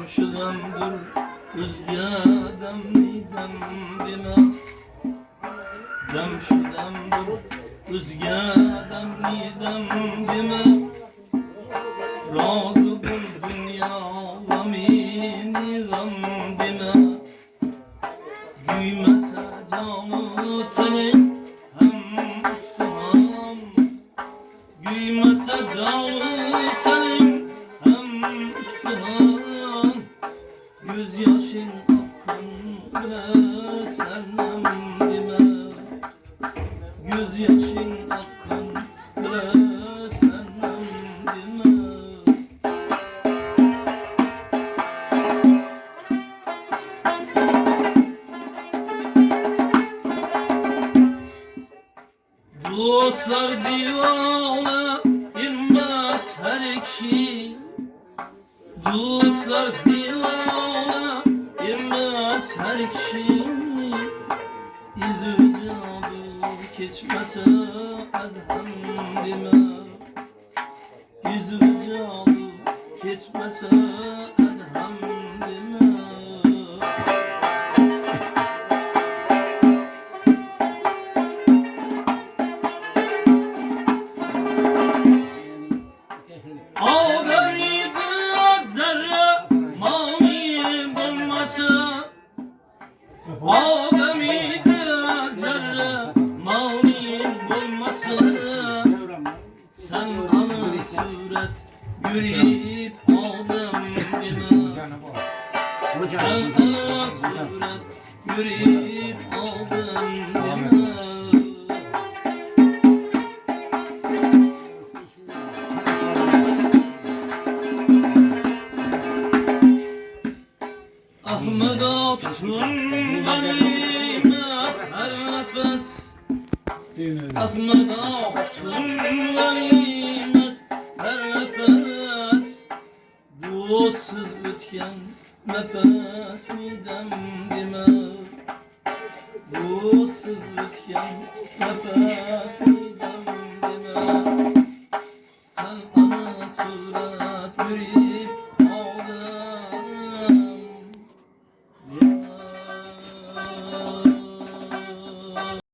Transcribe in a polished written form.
şu demdir o'zga demni dem dema dem şu demdir o'zga demni dem dema rozi bo'l dunyo g'amini g'am dema güymese canı tenin hem üstüham güymese canı tenin hem üstüham göz yaşın akın bile sernem deme göz yaşın akın bile sernem deme dostlar divane inmez her ekşi dostlar divane inmez her kişi yüzü cadı geçmese adhem deme yüzü cadı geçmese adhem deme Ağabeyde zerre mani bulması Ağabeyde zerre mani bulması Sen anı suret yürüyüp aldım deme Sen anı suret yürüyüp aldım deme Ahmet'a tutun ganimet her nefes Ahmet'a tutun ganimet her nefes Dostsuz ötken nefes nidem deme Dostsuz ötken nefes nidem deme